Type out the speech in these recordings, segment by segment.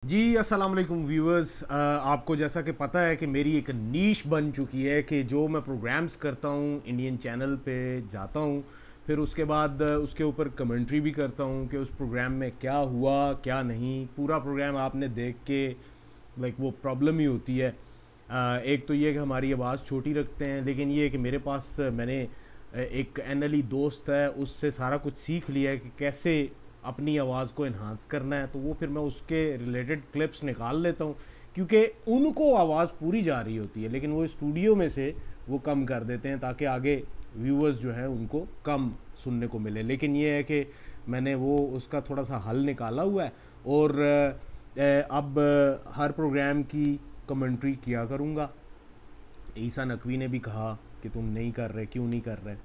जी अस्सलाम वालेकुम व्यूअर्स। आपको जैसा कि पता है कि मेरी एक नीश बन चुकी है कि जो मैं प्रोग्राम्स करता हूँ इंडियन चैनल पे जाता हूँ, फिर उसके बाद उसके ऊपर कमेंट्री भी करता हूँ कि उस प्रोग्राम में क्या हुआ क्या नहीं। पूरा प्रोग्राम आपने देख के वो प्रॉब्लम ही होती है। एक तो ये कि हमारी आवाज़ छोटी रखते हैं, लेकिन ये है कि मेरे पास मैंने एक एनएलई दोस्त है, उससे सारा कुछ सीख लिया है कि कैसे अपनी आवाज़ को इन्हांस करना है। तो वो फिर मैं उसके रिलेटेड क्लिप्स निकाल लेता हूँ, क्योंकि उनको आवाज़ पूरी जा रही होती है लेकिन वो स्टूडियो में से वो कम कर देते हैं ताकि आगे व्यूअर्स जो हैं उनको कम सुनने को मिले। लेकिन ये है कि मैंने वो उसका थोड़ा सा हल निकाला हुआ है और अब हर प्रोग्राम की कमेंट्री किया करूँगा। ईसा नकवी ने भी कहा कि तुम नहीं कर रहे, क्यों नहीं कर रहे।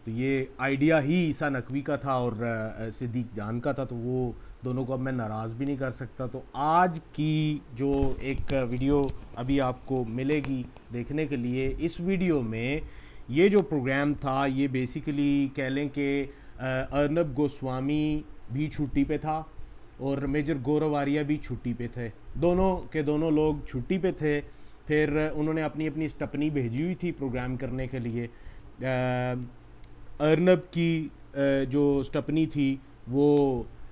तो ये आइडिया ही ईसा नकवी का था और सिद्दीक जान का था, तो वो दोनों को अब मैं नाराज़ भी नहीं कर सकता। तो आज की जो एक वीडियो अभी आपको मिलेगी देखने के लिए, इस वीडियो में ये जो प्रोग्राम था ये बेसिकली कह लें कि अर्नब गोस्वामी भी छुट्टी पे था और मेजर गौरव आर्या भी छुट्टी पे थे। दोनों के दोनों लोग छुट्टी पे थे। फिर उन्होंने अपनी अपनी स्टपनी भेजी हुई थी प्रोग्राम करने के लिए। अर्नब की जो स्टपनी थी वो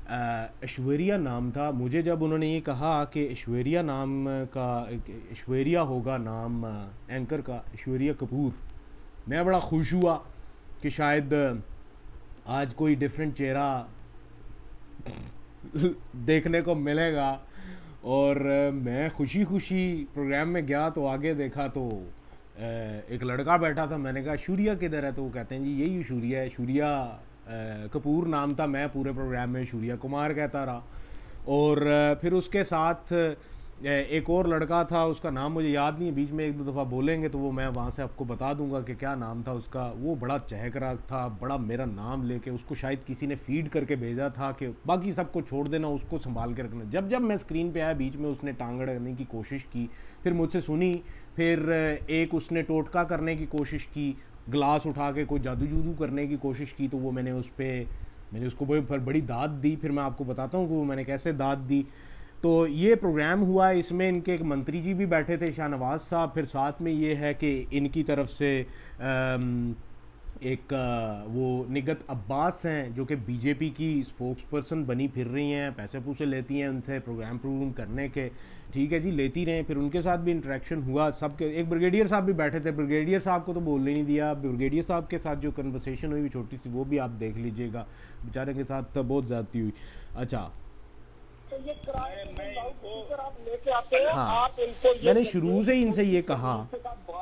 ऐश्वर्या नाम था। मुझे जब उन्होंने ये कहा कि ऐश्वर्या नाम का, ऐश्वर्या होगा नाम एंकर का, ऐश्वर्या कपूर, मैं बड़ा खुश हुआ कि शायद आज कोई डिफरेंट चेहरा देखने को मिलेगा। और मैं खुशी खुशी प्रोग्राम में गया तो आगे देखा तो एक लड़का बैठा था। मैंने कहा शूरिया किधर है? तो वो कहते हैं जी यही शूरिया है। शूरिया कपूर नाम था, मैं पूरे प्रोग्राम में शूरिया कुमार कहता रहा। और फिर उसके साथ एक और लड़का था, उसका नाम मुझे याद नहीं है, बीच में एक दो दफ़ा बोलेंगे तो वो मैं वहाँ से आपको बता दूंगा कि क्या नाम था उसका। वो बड़ा चहक रहा था, बड़ा मेरा नाम लेके। उसको शायद किसी ने फीड करके भेजा था कि बाकी सबको छोड़ देना, उसको संभाल के रखना। जब जब मैं स्क्रीन पे आया बीच में उसने टांग अड़ने की कोशिश की, फिर मुझसे सुनी, फिर एक उसने टोटका करने की कोशिश की, ग्लास उठा के कोई जादू जूदू करने की कोशिश की। तो वो मैंने उसको बड़ी दाद दी। फिर मैं आपको बताता हूँ कि वो मैंने कैसे दाद दी। तो ये प्रोग्राम हुआ, इसमें इनके एक मंत्री जी भी बैठे थे, शाहनवाज साहब। फिर साथ में ये है कि इनकी तरफ से एक वो निगत अब्बास हैं जो कि बीजेपी की स्पोक्स पर्सन बनी फिर रही हैं, पैसे पूसे लेती हैं उनसे प्रोग्राम करने के। ठीक है जी, लेती रहें। फिर उनके साथ भी इंटरेक्शन हुआ सबके। एक ब्रिगेडियर साहब भी बैठे थे, ब्रिगेडियर साहब को तो बोलने नहीं दिया। ब्रिगेडियर साहब के साथ जो कन्वर्सेशन हुई छोटी सी, वो भी आप देख लीजिएगा। बेचारे के साथ बहुत ज़्यादती हुई। अच्छा, तो ये किराए में लाउड स्पीकर आप लेके आते हैं, हाँ, आप इनको मैंने शुरू से ही इनसे ये कहा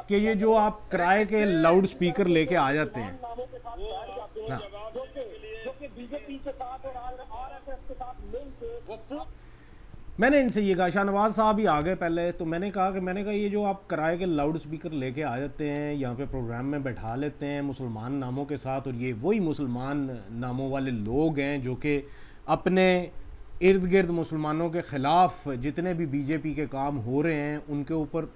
कि ये जो आप किराए के लाउड स्पीकर लेके आ जाते हैं, नामों के साथ बैठ जाते हैं, हाँ, जो कि बीजेपी के साथ और आरएसएस के साथ मिलकर मैंने इनसे ये कहा, शाहनवाज साहब ही आ गए पहले। तो मैंने कहा ये जो आप किराए के लाउड स्पीकर लेके आ जाते हैं, यहाँ पे प्रोग्राम में बैठा लेते हैं मुसलमान नामों के साथ, और ये वही मुसलमान नामों वाले लोग हैं जो कि अपने इर्द गिर्द मुसलमानों के ख़िलाफ़ जितने भी बीजेपी के काम हो रहे हैं उनके ऊपर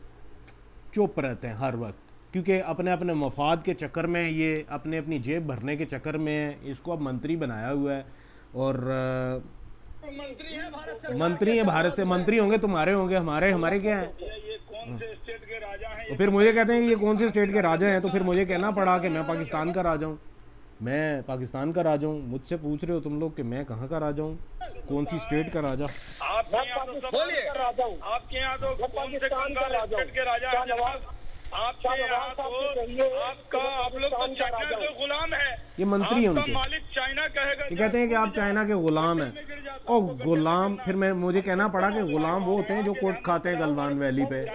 चुप रहते हैं हर वक्त, क्योंकि अपने अपने मफाद के चक्कर में, ये अपने अपनी जेब भरने के चक्कर में इसको अब मंत्री बनाया हुआ है। और मंत्री है भारत से, मंत्री होंगे, तुम्हारे होंगे, हमारे क्या हैं। ये कौन से स्टेट के राजा हैं? तो फिर मुझे कहते हैं कि ये कौन से स्टेट के राजा हैं, तो फिर मुझे कहना पड़ा कि मैं पाकिस्तान का राजा हूँ। मैं पाकिस्तान का राजा हूँ। मुझसे पूछ रहे हो तुम लोग कि मैं कहाँ का राजा हूँ, कौन सी स्टेट का राजा। आपके यहाँ तो सब राजा हूँ, आपके यहाँ तो कौन से कंगाल स्टेट के राजा हैं जनाब? आपके यहाँ तो आप लोग तो चाइना के गुलाम है। ये मंत्री हैं आपका उनके। मालिक चाइना कहेगा। ये कहते हैं कि आप चाइना के गुलाम हैं। और गुलाम, फिर मुझे कहना पड़ा कि गुलाम वो होते हैं जो कोट खाते हैं गलवान वैली पे।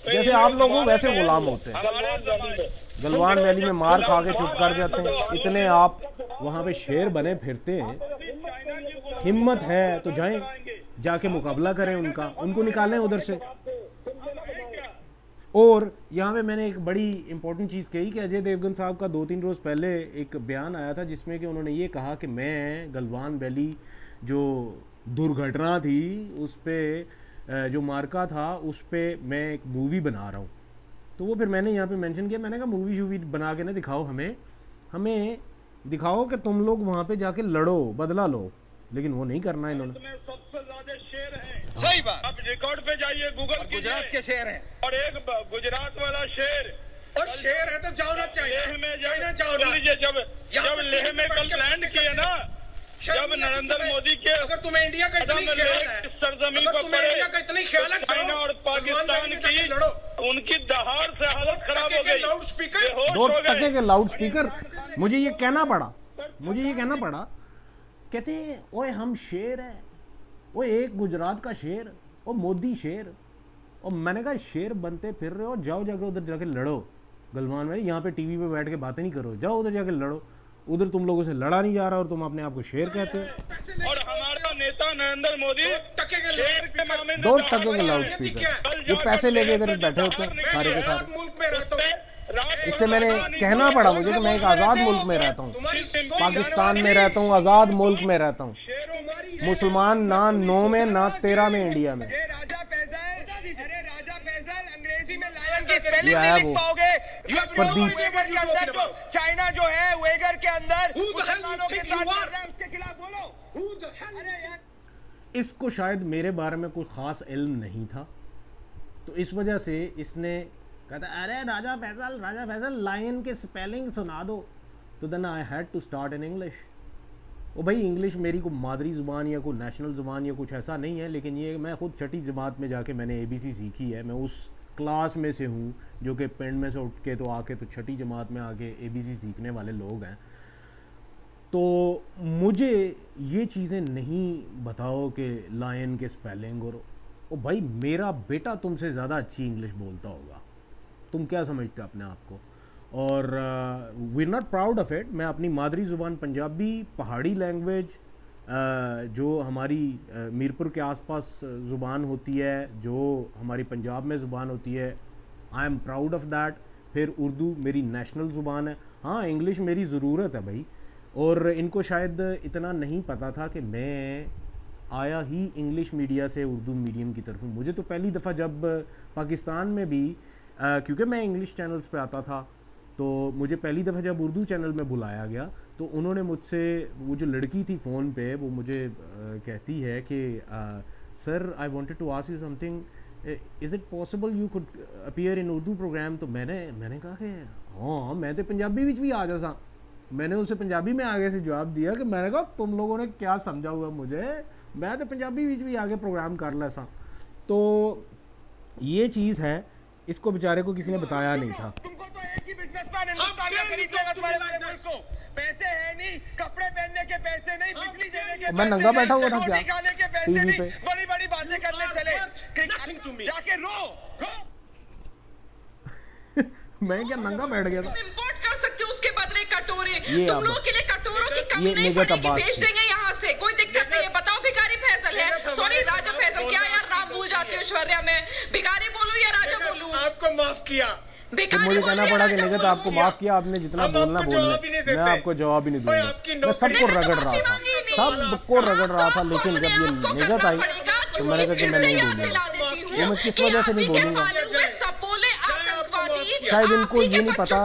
जैसे आप लोग हो वैसे गुलाम होते हैं। गलवान वैली में मार खा के चुप कर जाते हैं। इतने आप वहाँ पे शेर बने फिरते हैं। हिम्मत है तो जाएं, जाके मुकाबला करें उनका, उनको निकालें उधर से। और यहाँ पे मैंने एक बड़ी इंपॉर्टेंट चीज़ कही कि अजय देवगन साहब का 2-3 रोज़ पहले एक बयान आया था जिसमें कि उन्होंने ये कहा कि मैं गलवान वैली जो दुर्घटना थी उस पर जो मार्का था उस पर मैं एक मूवी बना रहा हूँ। तो वो फिर मैंने यहाँ पे मेंशन किया, मैंने कहा मूवी शूवी बना के ना दिखाओ हमें दिखाओ कि तुम लोग वहां पे जाके लड़ो, बदला लो, लेकिन वो नहीं करना इन्होंने। सबसे ज्यादा शेर है। सही बात। आप रिकॉर्ड पे जाइए, गूगल कीजिए, गुजरात के शेर हैं और एक गुजरात वाला शेर, और शेर है तो जाओ ना लेह में चाइना जाओ ना। जब लेह में कल लैंड किए ना, जब नरेंद्र मोदी के अगर तुम्हें इंडिया का इतनी ख्याल है, सरजमीन अगर पर तुम्हें पड़े, इंडिया का इतनी ख्याल है, चाइना और पाकिस्तान की लड़ो। उनकी दहाड़ से हालत खराब हो गई। लाउड स्पीकर, बेहोश 2 हो गए। टके के लाउड स्पीकर। मुझे ये कहना पड़ा, कहते हैं ओए हम शेर हैं, ओए एक गुजरात का शेर, ओ मोदी शेर। और मैंने कहा शेर बनते फिर रहे हो, जाओ जाके उधर जाके लड़ो गलवान में, यहाँ पे टीवी पे बैठ के बातें नहीं करो, जाओ उधर जाके लड़ो। उधर तुम लोगों से लड़ा नहीं जा रहा और तुम अपने आप को शेर कहते हो। और हमारा नेता नरेंद्र मोदी शेर के मामले में 2 टके के लाउड स्पीकर, जो पैसे लेके इधर बैठे होते हैं सारे के सारे। मुल्क में रहता हूँ, इससे मैंने कहना पड़ा मुझे कि मैं एक आज़ाद मुल्क में रहता हूँ, पाकिस्तान में रहता हूँ, आज़ाद मुल्क में रहता हूँ, मुसलमान ना 9 में ना 13 में इंडिया में। राजा फैसल अंग्रेजी में लायन की स्पेलिंग ये नहीं है लिख वो पाओगे। प्रदीप। के अंदर जो चाइना जो है वेगर के अंदर मुसलमानों के साथ कर रहा है, उसके खिलाफ बोलो। अरे यार, इसको शायद मेरे बारे में कोई ख़ास इल्म नहीं था, तो इस वजह से इसने कहता अरे राजा फैसल लायन के स्पेलिंग सुना दो। तो then I had to start in English. ओ भाई इंग्लिश मेरी को मादरी ज़ुबान या कोई नेशनल ज़ुबान या कुछ ऐसा नहीं है, लेकिन ये मैं ख़ुद छठी जमात में जाके मैंने ABC सीखी है। मैं उस क्लास में से हूँ जो कि पिंड में से उठ के तो आके तो छठी जमात में आके ABC सीखने वाले लोग हैं। तो मुझे ये चीज़ें नहीं बताओ कि लायन के स्पेलिंग। और ओ भाई मेरा बेटा तुमसे ज़्यादा अच्छी इंग्लिश बोलता होगा, तुम क्या समझते हो अपने आप को। और we are not proud of it. मैं अपनी मादरी ज़ुबान पंजाबी, पहाड़ी लैंग्वेज जो हमारी मीरपुर के आसपास ज़ुबान होती है, जो हमारी पंजाब में ज़ुबान होती है, I am proud of that. फिर उर्दू मेरी नेशनल ज़ुबान है। हाँ इंग्लिश मेरी ज़रूरत है भाई। और इनको शायद इतना नहीं पता था कि मैं आया ही इंग्लिश मीडिया से उर्दू मीडियम की तरफ हूँ। मुझे तो पहली दफ़ा जब पाकिस्तान में भी क्योंकि मैं इंग्लिश चैनल्स पे आता था, तो मुझे पहली दफ़ा जब उर्दू चैनल में बुलाया गया तो उन्होंने मुझसे, वो जो लड़की थी फ़ोन पे, वो मुझे कहती है कि sir I wanted to ask you something, is it possible you could appear in Urdu programme. तो मैंने कहा कि हाँ मैं तो पंजाबी विच भी आ जा सा। मैंने उसे पंजाबी में आगे से जवाब दिया कि मैंने कहा तुम लोगों ने क्या समझा हुआ मुझे, मैं तो पंजाबी विच भी आगे प्रोग्राम कर ला सा। तो ये चीज़ है, इसको बेचारे को किसी ने बताया नहीं था। तुमको तो एक ही बिजनेसमैन हिंदुस्तान में खरीद लेगा तुम्हारे मुल्क को। पैसे है नहीं, कपड़े पहनने के पैसे नहीं, बिजली देने के मैं नंगा बैठा हुआ था क्या रोटी खाने के पैसे टीवी नहीं, पे? बड़ी बड़ी बातें करने चले, जाके रो। मैं क्या नंगा बैठ गया था। इंपोर्ट कर सकते हो उसके बदले कटोरे, ये तुम अब- लोगों के लिए कटोरों की कमी ये नहीं निगत पड़ेगी, अब्बास भेज थी। देंगे यहाँ से, कोई दिक्कत नहीं है। बताओ भिखारी फैसल है, सॉरी राजा फैसल, क्या यार नाम भूल जाती हो ऐश्वर्या में। भिखारी बोलूं या राजा बोलूं? आपको माफ किया, तो भिखारी मुझे बोलूं कहना या पड़ा कि राजा निगत बोलूं? आपको माफ़ किया, आपने जितना हम बोलना आपको बोल जवाब ही नहीं मैं देते। आपको जवाब ही नहीं ओए, दूंगा। आपकी मैं सबको नौकरी- रगड़ रहा था, सबको रगड़ रहा था, लेकिन जब ये निगत आई तो मैंने कहा कि मैं नहीं बोलूँगा। ये मैं किस वजह से नहीं बोलूँगा, शायद इनको ये नहीं पता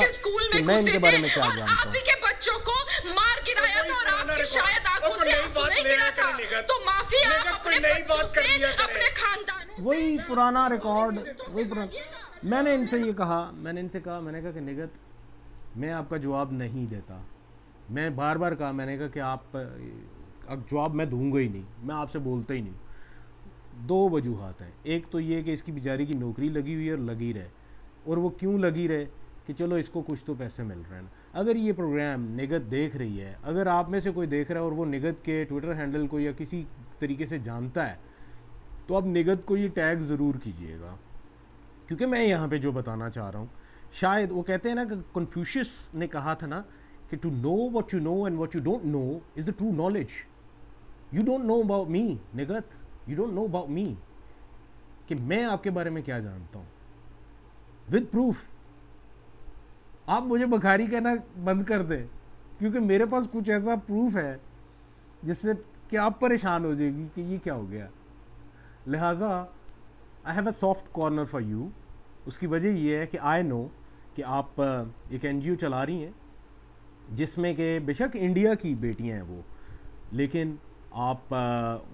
कि मैं इनके बारे में क्या जानता हूँ। आपके बच्चों को मार गिराया था और आपकी शायद आंखों से आंसू नहीं गिरा था, तो माफी आप अपने बच्चों से, अपने खानदानों वही पुराना रिकॉर्ड, वही पुराना। मैंने इनसे ये कहा, मैंने कहा कि निगत मैं आपका जवाब नहीं देता। मैं बार बार कहा, मैंने कहा कि आप अब जवाब मैं दूंगा ही नहीं, मैं आपसे बोलता ही नहीं। 2 वजूहात हैं। एक तो ये कि इसकी बेचारी की नौकरी लगी हुई है और लगी रहे, और वो क्यों लगी रहे कि चलो इसको कुछ तो पैसे मिल रहे हैं। अगर ये प्रोग्राम निगत देख रही है, अगर आप में से कोई देख रहा है और वो निगत के ट्विटर हैंडल को या किसी तरीके से जानता है, तो आप निगत को ये टैग ज़रूर कीजिएगा, क्योंकि मैं यहाँ पे जो बताना चाह रहा हूँ, शायद वो कहते हैं ना कि कन्फ्यूशियस ने कहा था ना कि to know what you know and what you don't know is the true knowledge. You don't know about me Nigat, you don't know about me, कि मैं आपके बारे में क्या जानता हूँ विद प्रूफ। आप मुझे बखारी कहना बंद कर दें, क्योंकि मेरे पास कुछ ऐसा प्रूफ है जिससे कि आप परेशान हो जाएगी कि ये क्या हो गया। लिहाजा I have a soft corner for you. उसकी वजह ये है कि आई नो कि आप एक NGO चला रही हैं, जिसमें कि बेशक इंडिया की बेटियां हैं वो, लेकिन आप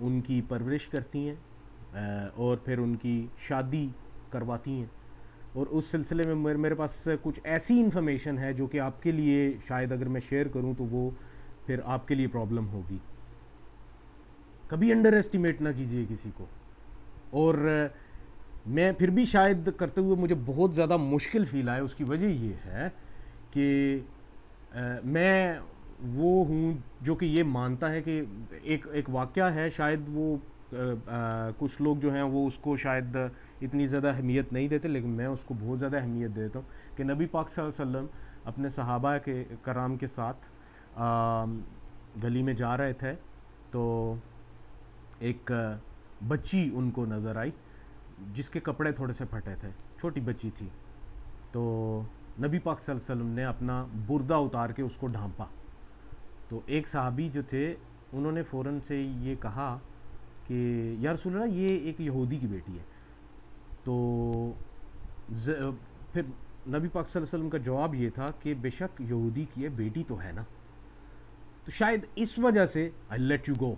उनकी परवरिश करती हैं और फिर उनकी शादी करवाती हैं, और उस सिलसिले में मेरे पास कुछ ऐसी इन्फॉर्मेशन है जो कि आपके लिए शायद अगर मैं शेयर करूं तो वो फिर आपके लिए प्रॉब्लम होगी। कभी अंडर एस्टिमेट ना कीजिए किसी को। और मैं फिर भी शायद करते हुए मुझे बहुत ज़्यादा मुश्किल फील आया, उसकी वजह ये है कि मैं वो हूँ जो कि ये मानता है कि एक वाक़या है, शायद वो कुछ लोग जो हैं वो उसको शायद इतनी ज़्यादा अहमियत नहीं देते, लेकिन मैं उसको बहुत ज़्यादा अहमियत देता हूँ कि नबी पाक सल्लल्लाहु अलैहि वसल्लम अपने सहाबा के कराम के साथ गली में जा रहे थे, तो एक बच्ची उनको नज़र आई जिसके कपड़े थोड़े से फटे थे, छोटी बच्ची थी। तो नबी पाक सल्लल्लाहु अलैहि वसल्लम ने अपना बुर्दा उतार के उसको ढांपा। तो एक सहाबी जो थे उन्होंने फ़ौरन से ये कहा कि या रसूल अल्लाह, ये एक यहूदी की बेटी है। तो फिर नबी पाक सल्लल्लाहु अलैहि वसल्लम का जवाब ये था कि बेशक यहूदी की है, बेटी तो है ना। तो शायद इस वजह से I let you go,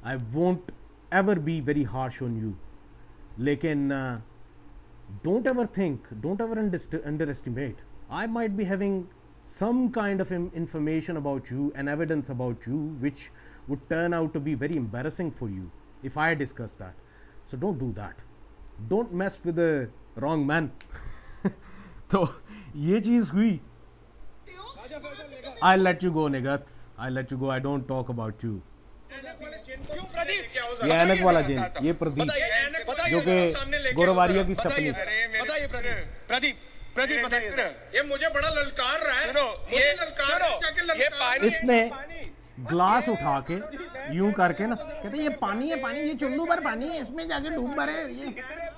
I won't ever be very harsh on you, लेकिन don't ever think, don't ever underestimate. I might be having some kind of information about you and evidence about you which would turn out to be very embarrassing for you if I discuss that. So don't do that. Don't mess with the wrong man. तो ये चीज़ हुई। I'll let you go, Nigat. I'll let you go. I don't talk about you. ये ऐनक वाला जिन, ये प्रदीप जो कि गोरवारिया की स्टपनी। प्रदीप बताइए, ये मुझे बड़ा ललकार रहा है। मुझे ललकार रहा है। इसने ग्लास उठा के यूं करके ना कहते ये पानी है, पानी, ये चुल्लू भर पानी है, इसमें जाके डूब भरे।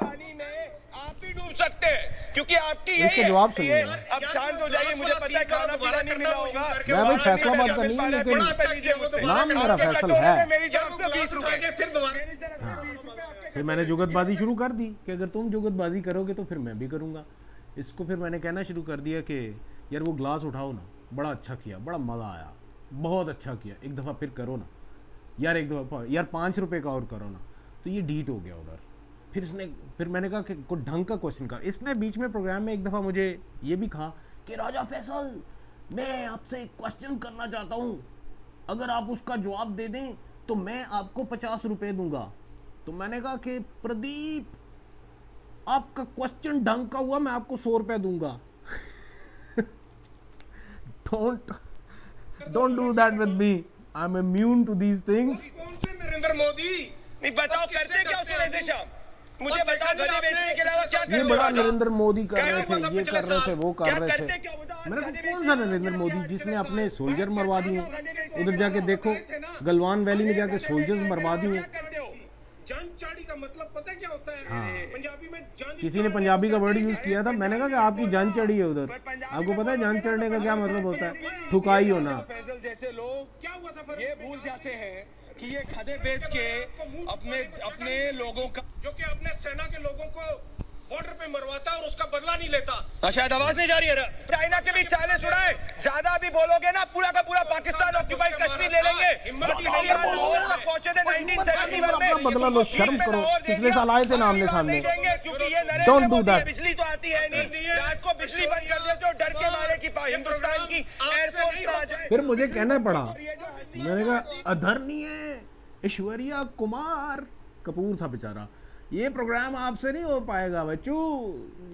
पानी में आप भी डूब सकते हैं क्योंकि आपकी इसके जवाब सुनिए। अब शांत हो जाइए, मुझे पता है खाना पीना नहीं मिला होगा। मैं भाई फैसला बात करनी है, लेकिन नाम मेरा फैसल है। मेरी तरफ से 20 रुपए फिर दोबारा फिर मैंने जुगतबाजी शुरू कर दी कि अगर तुम जुगतबाजी करोगे तो फिर मैं भी करूँगा। इसको फिर मैंने कहना शुरू कर दिया कि यार वो ग्लास उठाओ ना, बड़ा अच्छा किया, बड़ा मज़ा आया, बहुत अच्छा किया, एक दफ़ा फिर करो ना यार, एक दफ़ा यार 5 रुपये का और करो ना। तो ये डीट हो गया उधर। फिर मैंने कहा कि कोई ढंग का क्वेश्चन का। इसने बीच में प्रोग्राम में एक दफ़ा मुझे ये भी कहा कि राजा फैसल, मैं आपसे एक क्वेश्चन करना चाहता हूँ, अगर आप उसका जवाब दे दें तो मैं आपको 50 रुपये दूंगा। तो मैंने कहा कि प्रदीप, आपका क्वेश्चन ढंग का हुआ, मैं आपको 100 रुपये दूंगा। Don't do that with me. I'm immune to these things. कौन से नरेंद्र मोदी? नहीं बताओ, करते क्या उसने ऐसे शाम? मुझे बताओ, गली बेचने के अलावा क्या करते? ये बड़ा नरेंद्र मोदी कर रहे थे, ये कर रहे थे, वो कर रहे थे। मैंने कहा कौन सा नरेंद्र मोदी जिसने अपने सोल्जर मरवा दिए? उधर जाके देखो, गलवान वैली में जाके सोल्जर्स मरवा दिए। जानचाड़ी का मतलब पता है क्या होता है? हाँ। पंजाबी में किसी ने पंजाबी का वर्ड यूज किया था, मैंने कहा कि आपकी जान चढ़ी है उधर। आपको पता है जान चढ़ने का क्या मतलब होता है? ठुकाई होना। फैसल जैसे लोग क्या हुआ था, ये भूल जाते हैं कि ये खदे बेच के अपने लोगों का, जो कि अपने सेना के लोगों को बॉर्डर पे मरवाता और उसका बदला नहीं लेता। शायद आवाज नहीं जा रही है। चाइना के भी चाले सुनाए, ज्यादा भी बोलोगे ना पूरा का पूरा पाकिस्तान ऑक्यूपाइड कश्मीर ले लेंगे। पहुंचे थे 1971 में। बदला लो, शर्म करो। पिछले साल आए थे ना आमने सामने। क्योंकि ये डोंट डू दैट। बिजली तो आती है नहीं, रात को बिजली बंद कर देते हो डर के मारे की हिंदुस्तान की एयरफोर्स आ जाए। फिर मुझे कहना पड़ा, मैंने कहा आदरणीय ऐश्वर्या कुमार कपूर था बेचारा, ये प्रोग्राम आपसे नहीं हो पाएगा बच्चू,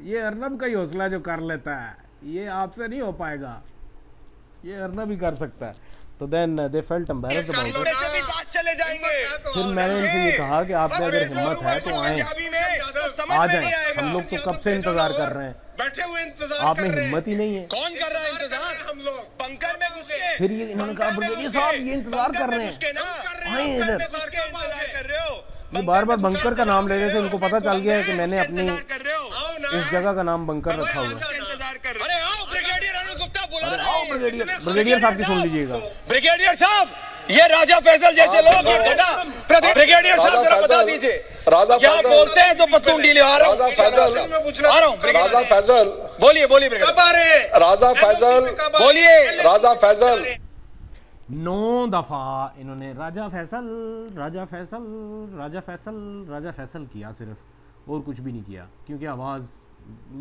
ये अर्नब का ही हौसला जो कर लेता है, ये आपसे नहीं हो पाएगा, ये अर्नब ही कर सकता है। तो then they felt embarrassed about it. चले जाएंगे। फिर मैंने इनसे ये कहा कि आप में अगर हिम्मत है तो आए, आ जाएं। हम लोग तो कब से इंतजार कर रहे हैं, बैठे हुए इंतजार आप में हिम्मत ही नहीं है। कौन कर रहा है इंतजार? हम लोग बंकर में घुसे। फिर ये इन्होंने कहा ब्रिगेडियर साहब ये इंतजार कर रहे हैं, आए इधर। कर रहे हो, ये बार बार बंकर का नाम ले रहे थे, उनको पता चल गया है कि मैंने अपनी इस जगह का नाम बंकर रखा हुआ है। अरे आओ ब्रिगेडियर अनिल गुप्ता, बुला रहे आओ ब्रिगेडियर साहब की सुन लीजिएगा। ब्रिगेडियर साहब, ये राजा फैसल जैसे लोग हैं। ब्रिगेडियर साहब जरा बता दीजिए, राजा क्या बोलते हैं तो पतलून ढीले। आ रहा हूँ राजा फैजल, बोलिए बोलिए राजा फैजल बोलिए। राजा फैजल 9 दफ़ा इन्होंने राजा फैसल राजा फैसल राजा फैसल राजा फैसल किया सिर्फ, और कुछ भी नहीं किया, क्योंकि आवाज़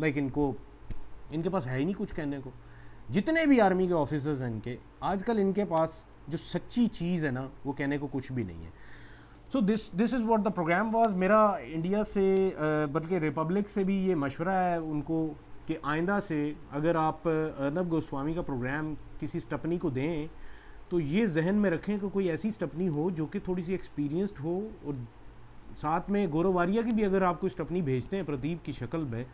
लाइक इनके पास है ही नहीं कुछ कहने को। जितने भी आर्मी के ऑफिसर्स हैं इनके, आजकल इनके पास जो सच्ची चीज़ है ना, वो कहने को कुछ भी नहीं है। So this is what the programme was. मेरा इंडिया से बल्कि रिपब्लिक से भी ये मशवरा है उनको कि आइंदा से अगर आप अर्नब गोस्वामी का प्रोग्राम किसी स्टपनी को दें तो ये जहन में रखें कि कोई ऐसी स्टपनी हो जो कि थोड़ी सी एक्सपीरियंस्ड हो, और साथ में गौरव वारिया की भी अगर आप कोई स्टपनी भेजते हैं प्रदीप की शक्ल में,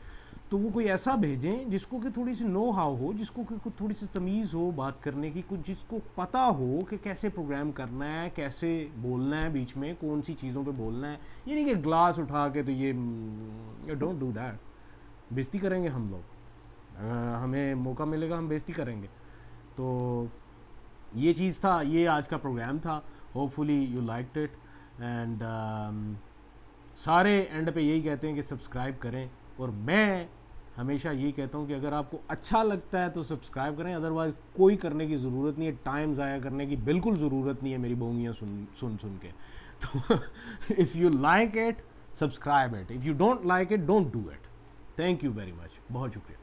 तो वो कोई ऐसा भेजें जिसको कि थोड़ी सी नो हाउ हो, जिसको कि कुछ थोड़ी सी तमीज़ हो बात करने की, कुछ जिसको पता हो कि कैसे प्रोग्राम करना है, कैसे बोलना है, बीच में कौन सी चीज़ों पे बोलना है। ये नहीं कि ग्लास उठा के, तो ये डोंट डू दैट। बेइज्जती करेंगे हम लोग, हमें मौका मिलेगा हम बेइज्जती करेंगे। तो ये चीज़ था, ये आज का प्रोग्राम था। Hopefully you liked it, and सारे एंड पे यही कहते हैं कि सब्सक्राइब करें, और मैं हमेशा यही कहता हूँ कि अगर आपको अच्छा लगता है तो सब्सक्राइब करें, अदरवाइज़ कोई करने की ज़रूरत नहीं है, टाइम ज़ाया करने की बिल्कुल ज़रूरत नहीं है मेरी बोंगियाँ सुन के। तो if you like it subscribe it, if you don't like it don't do it. Thank you very much, बहुत शुक्रिया।